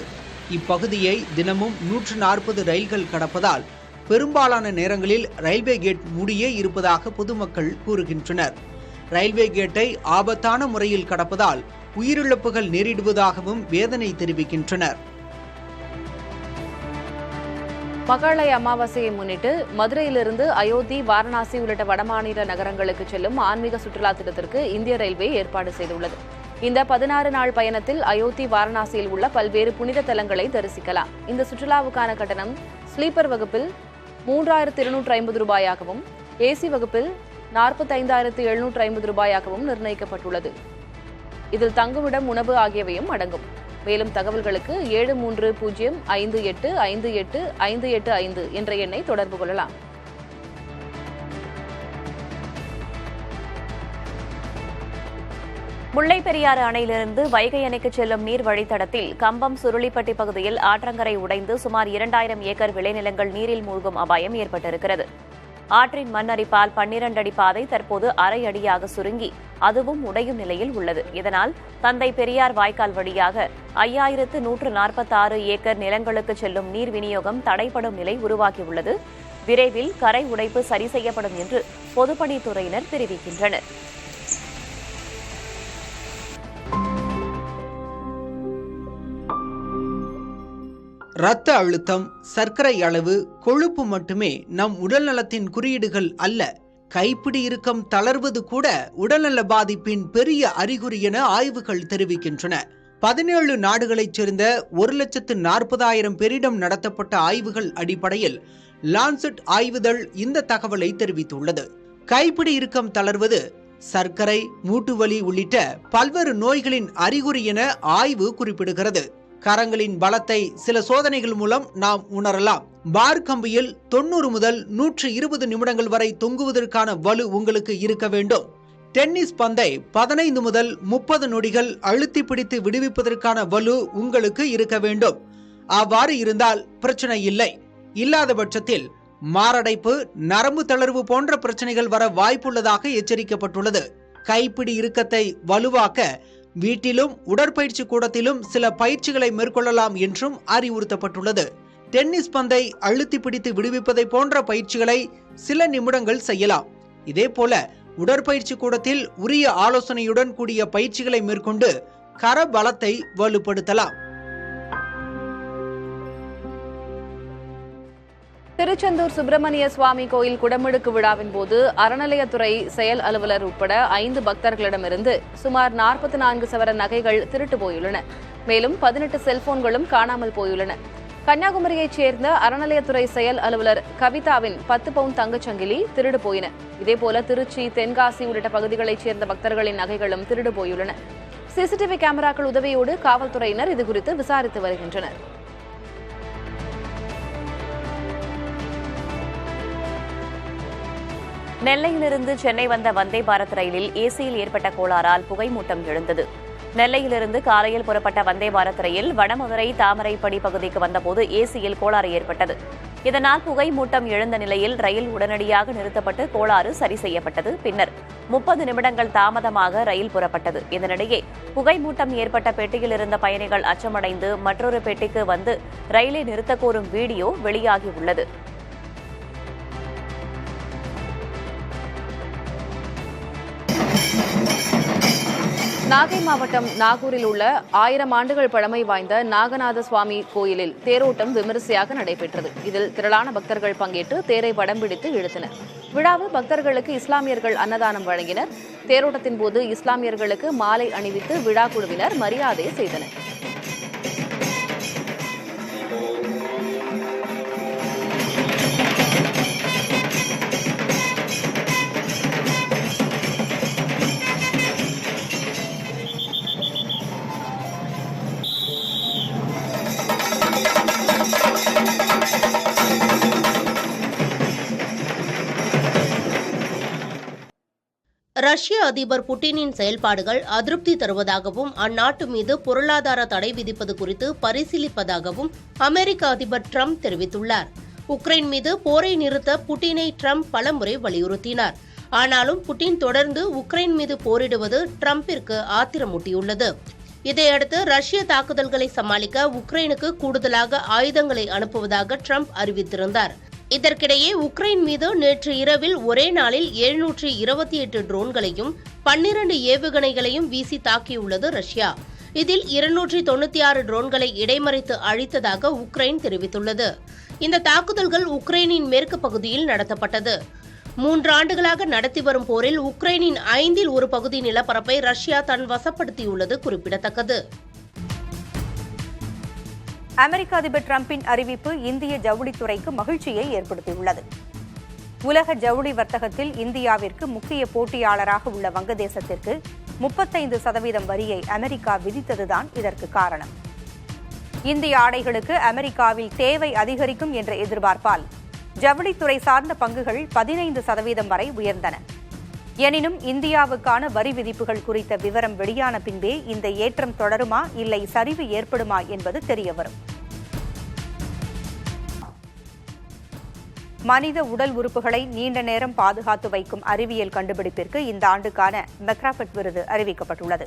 இப்பகுதியை தினமும் 140 ரயில்கள் கடப்பதால் பெரும்பாலான நேரங்களில் ரயில்வே கேட் மூடியே இருப்பதாக பொதுமக்கள் கூறுகின்றனர். ரயில்வே கேட்டை ஆபத்தான முறையில் கடப்பதால் உயிரிழப்புகள் நேரிடுவதாகவும் வேதனை தெரிவிக்கின்றனர். மகாளய அமாவாசையை முன்னிட்டு மதுரையிலிருந்து அயோத்தி, வாரணாசி உள்ளிட்ட வடமாநில நகரங்களுக்கு செல்லும் ஆன்மீக சுற்றுலா திட்டத்திற்கு இந்திய ரயில்வே ஏற்பாடு செய்துள்ளது. இந்த 16 நாள் பயணத்தில் அயோத்தி, வாரணாசியில் உள்ள பல்வேறு புனித தலங்களை தரிசிக்கலாம். இந்த சுற்றுலாவுக்கான கட்டணம் ஸ்லீப்பர் வகுப்பில் 3250 ரூபாயாகவும், ஏசி வகுப்பில் 45,750 ரூபாயாகவும் நிர்ணயிக்கப்பட்டுள்ளது. இதில் தங்குமிடம், உணவு ஆகியவையும் அடங்கும். மேலும் தகவல்களுக்கு 7305858585 என்ற எண்ணை தொடர்பு கொள்ளலாம். முல்லை பெரியாறு அணையிலிருந்து வைகை அணைக்கு செல்லும் நீர் வழித்தடத்தில் கம்பம் சுருளிப்பட்டி பகுதியில் ஆற்றங்கரை உடைந்து சுமார் 2000 ஏக்கர் விளைநிலங்கள் நீரில் மூழ்கும் அபாயம் ஏற்பட்டிருக்கிறது. ஆற்றின் மண் அரிப்பால் 12 அடி பாதை தற்போது அரை அடியாக சுருங்கி அதுவும் உடையும் நிலையில் உள்ளது. இதனால் தந்தை பெரியார் வாய்க்கால் வழியாக 5146 ஏக்கர் நிலங்களுக்கு செல்லும் நீர் விநியோகம் தடைப்படும் நிலை உருவாகியுள்ளது. விரைவில் கரை உடைப்பு சரி செய்யப்படும் என்று பொதுப்பணித்துறையினர் தெரிவிக்கின்றனர். இரத்த அழுத்தம், சர்க்கரை அளவு, கொழுப்பு மட்டுமே நம் உடல்நலத்தின் குறியீடுகள் அல்ல. கைப்பிடி இறுக்கம் தளர்வது கூட உடல்நல பாதிப்பின் பெரிய அறிகுறி என ஆய்வுகள் தெரிவிக்கின்றன. 17 நாடுகளைச் சேர்ந்த 1,40,000 பேரிடம் நடத்தப்பட்ட ஆய்வுகள் அடிப்படையில் லான்செட் ஆய்வுதழ் இந்த தகவலை தெரிவித்துள்ளது. கைப்பிடி இறுக்கம் தளர்வது சர்க்கரை, மூட்டுவலி உள்ளிட்ட பல்வேறு நோய்களின் அறிகுறி என ஆய்வு குறிப்பிடுகிறது. கரங்களின் பலத்தை சில சோதனைகள் மூலம் நாம் உணரலாம். பார் கம்பியில் 90 முதல் 120 நிமிடங்கள் வரை தொங்குவதற்கான வலு உங்களுக்கு இருக்க வேண்டும். டென்னிஸ் பந்தை 15 முதல் 30 நொடிகள் அழுத்தி பிடித்து விடுவிப்பதற்கான வலு உங்களுக்கு இருக்க வேண்டும். அவ்வாறு இருந்தால் பிரச்சனை இல்லை. இல்லாத பட்சத்தில் மாரடைப்பு, நரம்பு தளர்வு போன்ற பிரச்சனைகள் வர வாய்ப்புள்ளதாக எச்சரிக்கப்பட்டுள்ளது. கைப்பிடி இறுக்கத்தை வலுவாக்க வீட்டிலும் உடற்பயிற்சி கூடத்திலும் சில பயிற்சிகளை மேற்கொள்ளலாம் என்றும் அறிவுறுத்தப்பட்டுள்ளது. டென்னிஸ் பந்தை அழுத்தி பிடித்து விடுவிப்பதை போன்ற பயிற்சிகளை சில நிமிடங்கள் செய்யலாம். இதேபோல உடற்பயிற்சி கூடத்தில் உரிய ஆலோசனையுடன் கூடிய பயிற்சிகளை மேற்கொண்டு கர பலத்தை வலுப்படுத்தலாம். திருச்செந்தூர் சுப்பிரமணிய சுவாமி கோயில் குடமுழுக்கு விழாவின் போது அறநிலையத்துறை செயல் அலுவலர் உட்பட 5 பக்தர்களிடமிருந்து சுமார் 44 சவர நகைகள் திருட்டு போயுள்ளன. மேலும் 18 செல்போன்களும் காணாமல் போயுள்ளன. கன்னியாகுமரியைச் சேர்ந்த அறநிலையத்துறை செயல் அலுவலர் கவிதாவின் 10 பவுன் தங்கச்சங்கிலி திருடு போயின. இதேபோல திருச்சி, தென்காசி உள்ளிட்ட பகுதிகளைச் சேர்ந்த பக்தர்களின் நகைகளும் திருடு போயுள்ளன. சிசிடிவி கேமராக்கள் உதவியோடு காவல்துறையினர் இதுகுறித்து விசாரித்து வருகின்றனர். நெல்லையிலிருந்து சென்னை வந்த வந்தே பாரத் ரயிலில் ஏசியில் ஏற்பட்ட கோளாறால் புகைமூட்டம் எழுந்தது. நெல்லையிலிருந்து காலையில் புறப்பட்ட வந்தே பாரத் ரயில் வடமதுரை தாமரைப்படி பகுதிக்கு வந்தபோது ஏசியில் கோளாறு ஏற்பட்டது. இதனால் புகைமூட்டம் எழுந்த நிலையில் ரயில் உடனடியாக நிறுத்தப்பட்டு கோளாறு சரி செய்யப்பட்டது. பின்னர் 30 நிமிடங்கள் தாமதமாக ரயில் புறப்பட்டது. இதனிடையே புகைமூட்டம் ஏற்பட்ட பெட்டியில் இருந்த பயணிகள் அச்சமடைந்து மற்றொரு பெட்டிக்கு வந்து ரயிலை நிறுத்தக் கோரும் வீடியோ வெளியாகியுள்ளது. நாகை மாவட்டம் நாகூரில் உள்ள 1000 ஆண்டுகள் பழமை வாய்ந்த நாகநாத சுவாமி கோயிலில் தேரோட்டம் விமரிசையாக நடைபெற்றது. இதில் திரளான பக்தர்கள் பங்கேற்று தேரை வடம் பிடித்து இழுத்தனர். விழாவில் பக்தர்களுக்கு இஸ்லாமியர்கள் அன்னதானம் வழங்கினர். தேரோட்டத்தின் போது இஸ்லாமியர்களுக்கு மாலை அணிவித்து விழா குழுவினர் மரியாதை செய்தனர். ரஷ்ய அதிபர் புட்டினின் செயல்பாடுகள் அதிருப்தி தருவதாகவும் அந்நாட்டு மீது பொருளாதார தடை விதிப்பது குறித்து பரிசீலிப்பதாகவும் அமெரிக்க அதிபர் ட்ரம்ப் தெரிவித்துள்ளார். உக்ரைன் மீது போரை நிறுத்த புட்டினை ட்ரம்ப் பலமுறை வலியுறுத்தினார். ஆனாலும் புட்டின் தொடர்ந்து உக்ரைன் மீது போரிடுவது ட்ரம்பிற்கு ஆத்திரமூட்டியுள்ளது. இதையடுத்து ரஷ்ய தாக்குதல்களை சமாளிக்க உக்ரைனுக்கு கூடுதலாக ஆயுதங்களை அனுப்புவதாக ட்ரம்ப் அறிவித்திருந்தார். இதற்கிடையே உக்ரைன் மீது நேற்று இரவில் ஒரே நாளில் 728 ட்ரோன்களையும் 12 ஏவுகணைகளையும் வீசி தாக்கியுள்ளது ரஷ்யா. இதில் 296 ட்ரோன்களை இடைமறித்து அழித்ததாக உக்ரைன் தெரிவித்துள்ளது. இந்த தாக்குதல்கள் உக்ரைனின் மேற்கு பகுதியில் நடத்தப்பட்டது. 3 ஆண்டுகளாக நடத்தி வரும் போரில் உக்ரைனின் 1/5 பகுதி நிலப்பரப்பை ரஷ்யா தன் வசப்படுத்தியுள்ளது குறிப்பிடத்தக்கது. அமெரிக்க அதிபர் டிரம்பின் அறிவிப்பு இந்திய ஜவுளித்துறைக்கு மகிழ்ச்சியை ஏற்படுத்தியுள்ளது. உலக ஜவுளி வர்த்தகத்தில் இந்தியாவிற்கு முக்கிய போட்டியாளராக உள்ள வங்கதேசத்திற்கு 35% வரியை அமெரிக்கா விதித்ததுதான் இதற்கு காரணம். இந்திய ஆடைகளுக்கு அமெரிக்காவில் தேவை அதிகரிக்கும் என்ற எதிர்பார்ப்பால் ஜவுளித்துறை சார்ந்த பங்குகள் 15% வரை உயர்ந்தன. எனினும் இந்தியாவுக்கான வரி விதிப்புகள் குறித்த விவரம் வெளியான பின்பே இந்த ஏற்றம் தொடருமா இல்லை சரிவு ஏற்படுமா என்பது தெரியவரும். மனித உடல் உறுப்புகளை நீண்ட நேரம் பாதுகாத்து வைக்கும் அறிவியல் கண்டுபிடிப்பிற்கு இந்த ஆண்டுக்கான மெக்ராஃபட் விருது அறிவிக்கப்பட்டுள்ளது.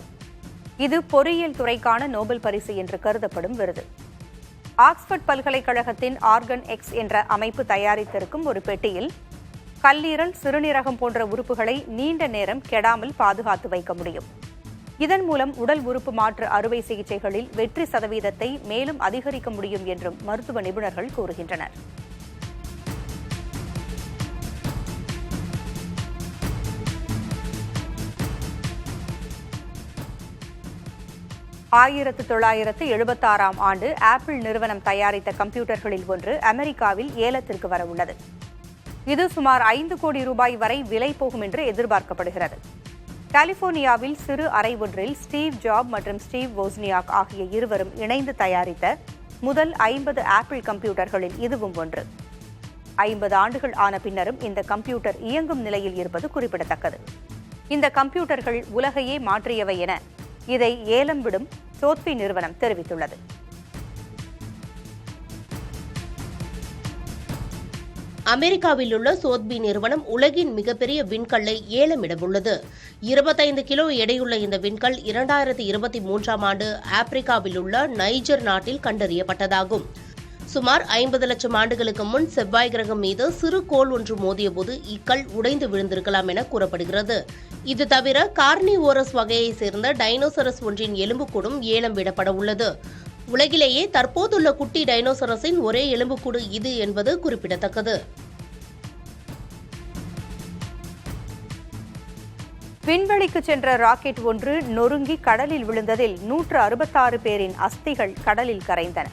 இது பொறியியல் துறைக்கான நோபல் பரிசு என்று கருதப்படும் விருது. ஆக்ஸ்போர்ட் பல்கலைக்கழகத்தின் ஆர்கன் எக்ஸ் என்ற அமைப்பு தயாரித்திருக்கும் ஒரு பெட்டியில் கல்லீரல், சிறுநீரகம் போன்ற உறுப்புகளை நீண்ட நேரம் கெடாமல் பாதுகாத்து வைக்க முடியும். இதன் மூலம் உடல் உறுப்பு மாற்று அறுவை சிகிச்சைகளில் வெற்றி சதவீதத்தை மேலும் அதிகரிக்க முடியும் என்றும் மருத்துவ நிபுணர்கள் கூறுகின்றனர். ஆயிரத்து 1976 ஆண்டு ஆப்பிள் நிறுவனம் தயாரித்த கம்ப்யூட்டர்களில் ஒன்று அமெரிக்காவில் ஏலத்திற்கு வரவுள்ளது. இது சுமார் 5 கோடி ரூபாய் வரை விலை போகும் என்று எதிர்பார்க்கப்படுகிறது. கலிபோர்னியாவில் சிறு அறை ஒன்றில் ஸ்டீவ் ஜாப் மற்றும் ஸ்டீவ் வோஸ்னியாக் ஆகிய இருவரும் இணைந்து தயாரித்த முதல் 50 ஆப்பிள் கம்ப்யூட்டர்களில் இதுவும் ஒன்று. 50 ஆண்டுகள் ஆன பின்னரும் இந்த கம்ப்யூட்டர் இயங்கும் நிலையில் இருப்பது குறிப்பிடத்தக்கது. இந்த கம்ப்யூட்டர்கள் உலகையே மாற்றியவை என இதை ஏலம் விடும் சோத்பி நிறுவனம் தெரிவித்துள்ளது. அமெரிக்காவில் உள்ள சோத்பி நிறுவனம் உலகின் மிகப்பெரிய விண்கல்லை ஏலமிடவுள்ளது. 25 கிலோ எடையுள்ள இந்த விண்கல் 2023 ஆண்டு ஆப்பிரிக்காவில் உள்ள நைஜர் நாட்டில் கண்டறியப்பட்டதாகும். சுமார் 50 லட்சம் ஆண்டுகளுக்கு முன் செவ்வாய் கிரகம் மீது சிறு கோள் ஒன்று மோதியபோது இக்கல் உடைந்து விழுந்திருக்கலாம் என கூறப்படுகிறது. இது தவிர கார்னிவோரஸ் வகையை சேர்ந்த டைனோசரஸ் ஒன்றின் எலும்புக்கூடும் ஏலம் விடப்பட உள்ளது. உலகிலேயே தற்போதுள்ள குட்டி டைனோசரஸின் ஒரே எலும்புக்கூடு இது என்பது குறிப்பிடத்தக்கது. விண்வெளிக்கு சென்ற ராக்கெட் ஒன்று நொறுங்கி கடலில் விழுந்ததில் 166 பேரின் அஸ்திகள் கடலில் கரைந்தன.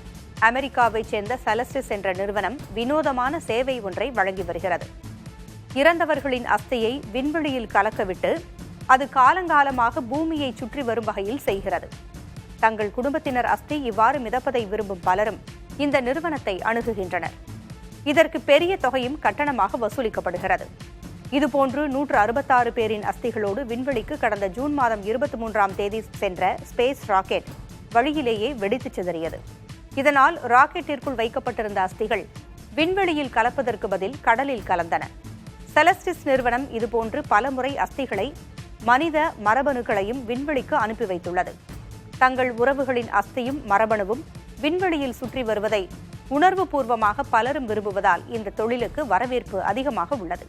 அமெரிக்காவைச் சேர்ந்த செலஸ்டிஸ் என்ற நிறுவனம் வினோதமான சேவை ஒன்றை வழங்கி வருகிறது. இறந்தவர்களின் அஸ்தியை விண்வெளியில் கலக்கவிட்டு அது காலங்காலமாக பூமியை சுற்றி வரும் வகையில் செய்கிறது. தங்கள் குடும்பத்தினர் அஸ்தி இவ்வாறு மிதப்பதை விரும்பும் பலரும் இந்த நிறுவனத்தை அணுகுகின்றனர். இதற்கு பெரிய தொகையும் கட்டணமாக வசூலிக்கப்படுகிறது. இதுபோன்று 166 பேரின் அஸ்திகளோடு விண்வெளிக்கு கடந்த ஜூன் மாதம் 23ஆம் தேதி சென்ற ஸ்பேஸ் ராக்கெட் வழியிலேயே வெடித்து சிதறியது. இதனால் ராக்கெட்டிற்குள் வைக்கப்பட்டிருந்த அஸ்திகள் விண்வெளியில் கலப்பதற்கு பதில் கடலில் கலந்தன. செலஸ்டிஸ் நிறுவனம் இதுபோன்று பலமுறை அஸ்திகளை, மனித மரபணுக்களையும் விண்வெளிக்கு அனுப்பி வைத்துள்ளது. தங்கள் உறவுகளின் அஸ்தியும் மரபணுவும் விண்வெளியில் சுற்றி வருவதை உணர்வுபூர்வமாக பலரும் விரும்புவதால் இந்த தொழிலுக்கு வரவேற்பு அதிகமாக உள்ளது.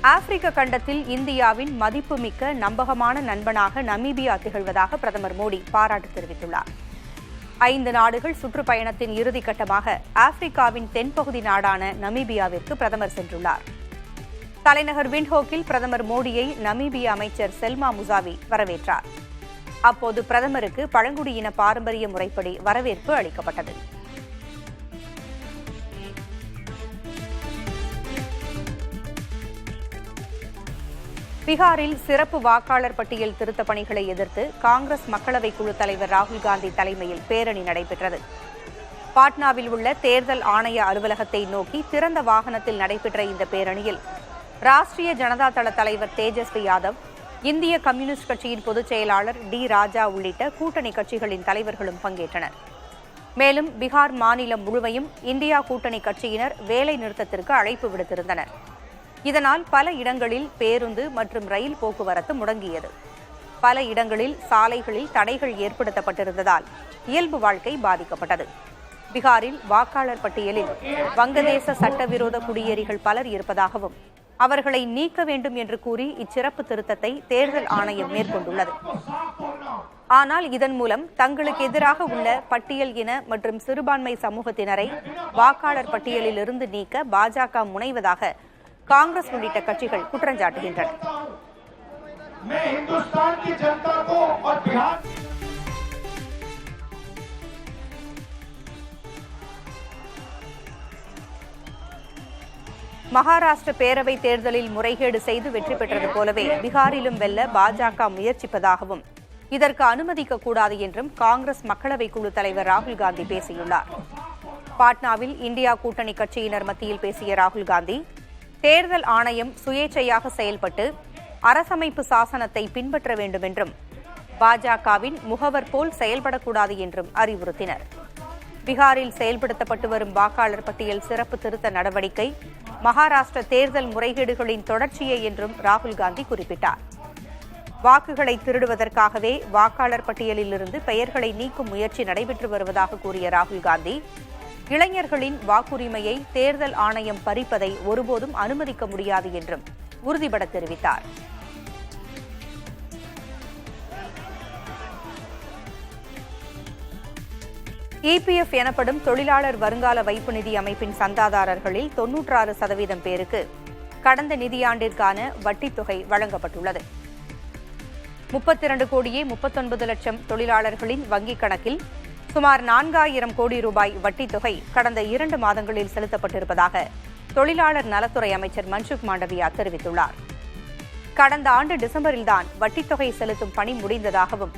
ஆப்பிரிக்க கண்டத்தில் இந்தியாவின் மதிப்புமிக்க நம்பகமான நண்பனாக நமீபியா திகழ்வதாக பிரதமர் மோடி பாராட்டு தெரிவித்துள்ளார். 5 நாடுகள் சுற்றுப்பயணத்தின் இறுதிக்கட்டமாக ஆப்பிரிக்காவின் தென்பகுதி நாடான நமீபியாவிற்கு பிரதமர் சென்றுள்ளார். தலைநகர் விண்ட்ஹோக்கில் பிரதமர் மோடியை நமீபிய அமைச்சர் செல்மா முசாவி வரவேற்றார். அப்போது பிரதமருக்கு பழங்குடியின பாரம்பரிய முறைப்படி வரவேற்பு அளிக்கப்பட்டது. பீகாரில் சிறப்பு வாக்காளர் பட்டியல் திருத்தப் பணிகளை எதிர்த்து காங்கிரஸ் மக்களவைக் குழு தலைவர் ராகுல் காந்தி தலைமையில் பேரணி நடைபெற்றது. பாட்னாவில் உள்ள தேர்தல் ஆணைய அலுவலகத்தை நோக்கி திறந்த வாகனத்தில் நடைபெற்ற இந்த பேரணியில் ராஷ்டிரிய ஜனதா தள தலைவர் தேஜஸ்வி யாதவ், இந்திய கம்யூனிஸ்ட் கட்சியின் பொதுச் செயலாளர் டி ராஜா உள்ளிட்ட கூட்டணி கட்சிகளின் தலைவர்களும் பங்கேற்றனர். மேலும் பீகார் மாநிலம் முழுமையும் இந்தியா கூட்டணி கட்சியினர் வேலை நிறுத்தத்திற்கு அழைப்பு விடுத்திருந்தனர். இதனால் பல இடங்களில் பேருந்து மற்றும் ரயில் போக்குவரத்து முடங்கியது. பல இடங்களில் சாலைகளில் தடைகள் ஏற்படுத்தப்பட்டிருந்ததால் இயல்பு வாழ்க்கை பாதிக்கப்பட்டது. பீகாரில் வாக்காளர் பட்டியலில் வங்கதேச சட்டவிரோத குடியேறிகள் பலர் இருப்பதாகவும் அவர்களை நீக்க வேண்டும் என்று கூறி இச்சிறப்பு திருத்தத்தை தேர்தல் ஆணையம் மேற்கொண்டுள்ளது. ஆனால் இதன் மூலம் தங்களுக்கு எதிராக உள்ள பட்டியல் இன மற்றும் சிறுபான்மை சமூகத்தினரை வாக்காளர் பட்டியலில் இருந்து நீக்க பாஜக முனைவதாக காங்கிரஸ் உள்ளிட்ட கட்சிகள் குற்றஞ்சாட்டுகின்றன. மகாராஷ்டிர பேரவைத் தேர்தலில் முறைகேடு செய்து வெற்றி பெற்றது போலவே பீகாரிலும் வெல்ல பாஜக முயற்சிப்பதாகவும் இதற்கு அனுமதிக்கக்கூடாது என்றும் காங்கிரஸ் மக்களவைக் குழு தலைவர் ராகுல் காந்தி பேசியுள்ளார். பாட்னாவில் இந்தியா கூட்டணி கட்சியினர் மத்தியில் பேசிய ராகுல் காந்தி, தேர்தல் ஆணையம் சுயேட்சையாக செயல்பட்டு அரசமைப்பு சாசனத்தை பின்பற்ற வேண்டும் என்றும் பாஜகவின் முகவர் போல் செயல்படக்கூடாது என்றும் அறிவுறுத்தினர். பீகாரில் செயல்படுத்தப்பட்டு வரும் வாக்காளர் பட்டியல் சிறப்பு திருத்த நடவடிக்கை மகாராஷ்டிர தேர்தல் முறைகேடுகளின் தொடர்ச்சியே என்றும் ராகுல் காந்தி குறிப்பிட்டார். வாக்குகளை திருடுவதற்காகவே வாக்காளர் பட்டியலில் இருந்து பெயர்களை நீக்கும் முயற்சி நடைபெற்று வருவதாக கூறிய ராகுல் காந்தி, இளைஞர்களின் வாக்குரிமையை தேர்தல் ஆணையம் பறிப்பதை ஒருபோதும் அனுமதிக்க முடியாது என்றும் உறுதிபட தெரிவித்தார். EPF எனப்படும் தொழிலாளர் வருங்கால வைப்பு நிதி அமைப்பின் சந்தாதாரர்களில் 96% பேருக்கு கடந்த நிதியாண்டிற்கான வட்டித் தொகை வழங்கப்பட்டுள்ளது. 32,39,00,000 தொழிலாளர்களின் வங்கிக் கணக்கில் சுமார் 4,000 கோடி ரூபாய் வட்டித் தொகை கடந்த 2 மாதங்களில் செலுத்தப்பட்டிருப்பதாக தொழிலாளர் நலத்துறை அமைச்சர் மன்சுக் மாண்டவியா தெரிவித்துள்ளார். கடந்த ஆண்டு டிசம்பரில்தான் வட்டித் தொகை செலுத்தும் பணி முடிந்ததாகவும்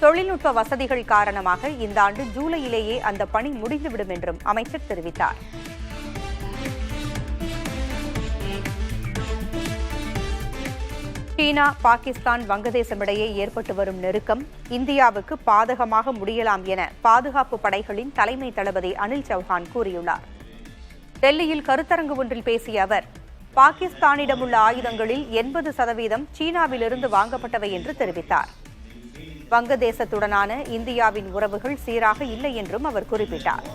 தொழில்நுட்ப வசதிகள் காரணமாக இந்த ஆண்டு ஜூலையிலேயே அந்த பணி முடிந்துவிடும் என்றும் அமைச்சர் தெரிவித்தார். சீனா, பாகிஸ்தான், வங்கதேசம் இடையே ஏற்பட்டு வரும் நெருக்கம் இந்தியாவுக்கு பாதகமாக முடியலாம் என பாதுகாப்பு படைகளின் தலைமை தளபதி அனில் சௌஹான் கூறியுள்ளார். டெல்லியில் கருத்தரங்கு ஒன்றில் பேசிய அவர், பாகிஸ்தானிடமுள்ள ஆயுதங்களில் 80% சீனாவிலிருந்து வாங்கப்பட்டவை என்று தெரிவித்தார். வங்கதேசத்துடனான இந்தியாவின் உறவுகள் சீராக இல்லை என்றும் அவர் குறிப்பிட்டார்.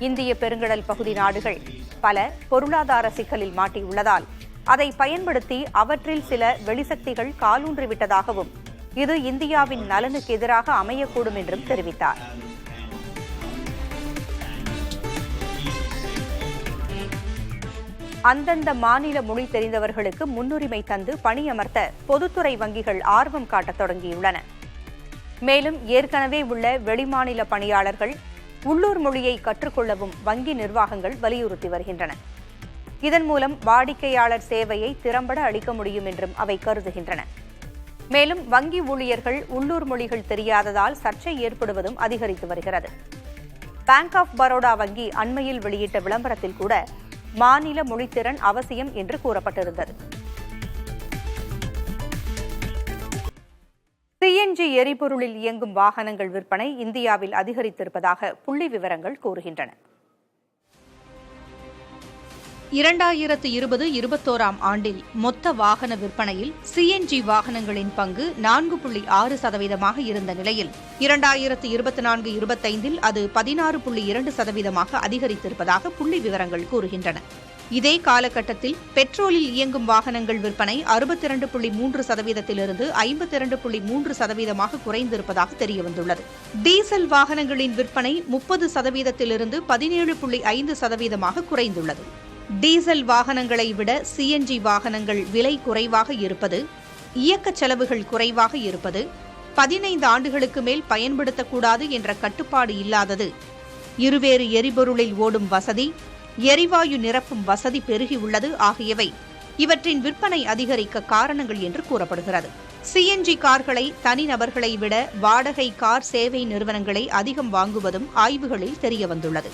இந்திய பெருங்கடல் பகுதி நாடுகள் பல பொருளாதார சிக்கலில் மாட்டியுள்ளதால் அதை பயன்படுத்தி அவற்றில் சில வெளிசக்திகள் காலூன்றிவிட்டதாகவும் இது இந்தியாவின் நலனுக்கு எதிராக அமையக்கூடும் என்றும் தெரிவித்தார். அந்தந்த மாநில மொழி தெரிந்தவர்களுக்கு முன்னுரிமை தந்து பணியமர்த்த பொதுத்துறை வங்கிகள் ஆர்வம் காட்டத் தொடங்கியுள்ளன. மேலும் ஏற்கனவே உள்ள வெளிமாநில பணியாளர்கள் உள்ளூர் மொழியை கற்றுக்கொள்ளவும் வங்கி நிர்வாகங்கள் வலியுறுத்தி வருகின்றன. இதன் மூலம் வாடிக்கையாளர் சேவையை திறம்பட அளிக்க முடியும் என்றும் அவை கருதுகின்றன. மேலும் வங்கி ஊழியர்கள் உள்ளூர் மொழிகள் தெரியாததால் சர்ச்சை ஏற்படுவதும் அதிகரித்து வருகிறது. பேங்க் ஆஃப் பரோடா வங்கி அண்மையில் வெளியிட்ட விளம்பரத்தில் கூட மாநில மொழித்திறன் அவசியம் என்று கூறப்பட்டிருந்தது. CNG எரிபொருளில் இயங்கும் வாகனங்கள் விற்பனை இந்தியாவில் அதிகரித்திருப்பதாக புள்ளி விவரங்கள் கூறுகின்றன. 2020-21 ஆண்டில் மொத்த வாகன விற்பனையில் CNG வாகனங்களின் பங்கு 4.6% இருந்த நிலையில் 2024-25 அது 16.2% அதிகரித்திருப்பதாக புள்ளி விவரங்கள் கூறுகின்றன. இதே காலகட்டத்தில் பெட்ரோலில் இயங்கும் வாகனங்கள் விற்பனை 62.3%இலிருந்து 52.3%ஆக குறைந்திருப்பதாக தெரியவந்துள்ளது. டீசல் வாகனங்களின் விற்பனை 30%இலிருந்து 17.5%ஆக குறைந்துள்ளது. டீசல் வாகனங்களை விட சிஎன்ஜி வாகனங்கள் விலை குறைவாக இருப்பது, இயக்க செலவுகள் குறைவாக இருப்பது, 15 ஆண்டுகளுக்கு மேல் பயன்படுத்தக்கூடாது என்ற கட்டுப்பாடு இல்லாதது, இருவேறு எரிபொருளில் ஓடும் வசதி, எரிவாயு நிரப்பும் வசதி பெருகியுள்ளது ஆகியவை இவற்றின் விற்பனை அதிகரிக்க காரணங்கள் என்று கூறப்படுகிறது. சிஎன்ஜி கார்களை தனிநபர்களை விட வாடகை கார் சேவை நிறுவனங்களை அதிகம் வாங்குவதும் ஆய்வுகளில் தெரியவந்துள்ளது.